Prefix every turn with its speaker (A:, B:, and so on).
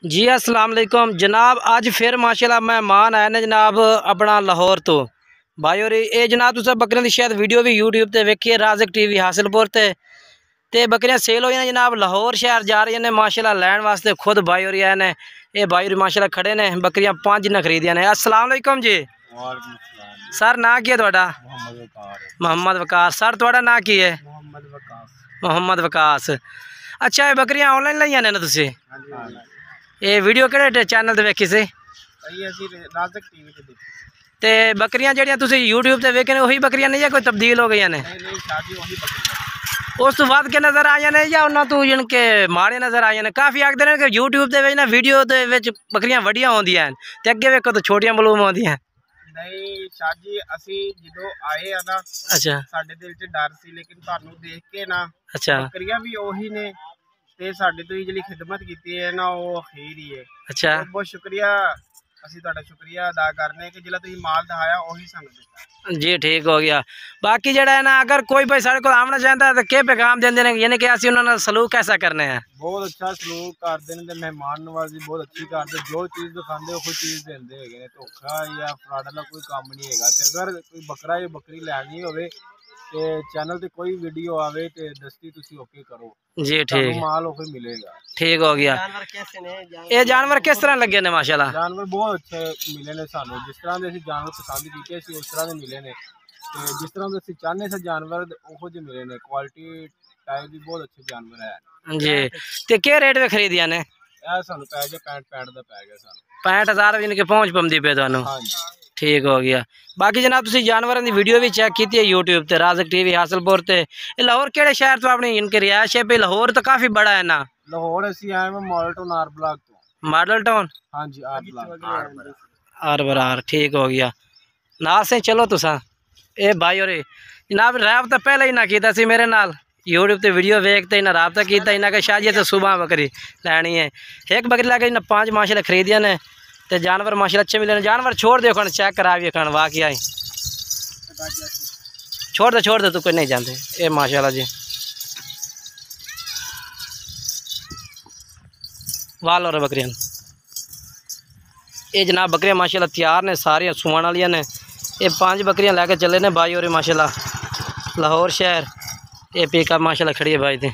A: जी अस्सलाम वालेकुम जनाब। अज फिर माशाल्लाह मेहमान आए ने जनाब अपना लाहौर तो भाई और ये जनाब तुस बकरियां की शायद वीडियो भी यूट्यूब ते वेखिए राज़िक टीवी हासिलपुर ते बकरियां सेल हो जनाब लाहौर शहर जा रही ने माशाल्लाह लैन वास्ते खुद भाई और आए ने। ये भाई और माशाल्लाह खड़े ने बकरियां 5 ने खरीदियां ने। अस्सलाम वालेकुम जी सर, ना की है तुहाडा? मोहम्मद वकास। सर तुहाडा ना की है? मोहम्मद वकास। अच्छा ये बकरियां ऑनलाइन लईयां ने ना तुसी? ये वीडियो किहड़े चैनल ते वेखी सी?
B: राज़िक टीवी ते देखी।
A: ते बकरियां जेहड़ियां तुसी यूट्यूब ते वेखी ने वही बकरियां नहीं या कोई तब्दील हो गई ने? उस तो बाद के नज़र आईयां ने या उन्हां तो जिनके माड़े नज़र आईयां ने? काफ़ी आखदे ने कि यूट्यूब ते ना वीडियो दे विच बकरियां वड्डियां होंदियां हैं ते अगे वेखो तो छोटियां मालूम होंदियां।
B: नहीं शाह जी, असी जो आए आ ना,
A: अच्छा
B: साडे दिल च डर सी, लेकिन तुहानू देख के ना
A: अच्छा
B: बकरियां भी ओही ने ते साडे तो जिहड़ी खिदमत कीती है ना वो अखीर ही है।
A: अच्छा
B: बहुत शुक्रिया, असी तुहाडा शुक्रिया अदा करने कि जिहड़ा तुसीं माल दिखाया ओही सानू दिता।
A: जी ठीक हो गया। बाकी जड़ा है ना अगर कोई भाई साढ़े को आमना चाहता है तो क्या पैगाम देंगे ने, यानी कि असं उन्होंने सलूक कैसा करने हैं?
B: बहुत अच्छा सलूक करते हैं, मेहमान नवाजी बहुत अच्छी करते, जो चीज़ दिखाते वो चीज़ देंगे है। धोखा या फ्रॉड वाला कोई काम नहीं है। अगर कोई बकरा या बकरी लैनी हो ते चैनल ते कोई वीडियो आवे ते दस्ती तुसी ओके करो
A: जी ठीक
B: माल ओके मिलेगा।
A: ठीक हो गया। ये जानवर किस तरह लगे ने? माशाल्लाह
B: जानवर बहुत अच्छे मिले ने सानू, जिस तरह के जानवर पसंद किए सी उस तरह के मिले ने, जिस तरह के चाहने से जानवर वो जो मिले ने। क्वालिटी टाइप भी बहुत अच्छे जानवर है
A: जी। ते क्या रेट में खरीदिया ने?
B: सानू पै गया 65 दा पै गया सानू
A: 65,000 यानी कि पहुंच पमदी पे तुहानू। ठीक हो गया। बाकी जनाब तुसी जानवरों की वीडियो भी चेक की है यूट्यूब ते राज़िक टीवी हासिलपुर ते। लाहौर केड़े शहर तो अपनी इनकी रिहायश है? लाहौर तो काफ़ी बड़ा है ना?
B: लाहौर असी आए हैं मॉडल टाउन आर ब्लॉक तो।
A: Model town?
B: हाँ जी आर ब्लॉक
A: आर बरार। ठीक हो गया नाल से चलो तुसा ए भाई और जनाब रबता पहले ही ना किया सी मेरे नाल यूट्यूब ते वीडियो वेखते ही ना रबता किया इन्हें कि शायद तो सुबह बकरी लैनी है। एक बकरी लैके इन्हें 5 माशाल्लाह खरीदिया ने ते जानवर माशाल्लाह अच्छे मिले। जानवर छोड़ दो खन चेक करा भी खन वाह क्या छोड़ दे तू कोई नहीं जानते। ये माशाल्लाह जी वाल और बकरियां ये जनाब बकरियां माशाल्लाह तैयार ने सारियां सुवन वाली ने। ये 5 बकरियां लैके चले ने भाई और माशाल्लाह लाहौर शहर। ये पिकअप माशाल्लाह खड़ी है भाई थे।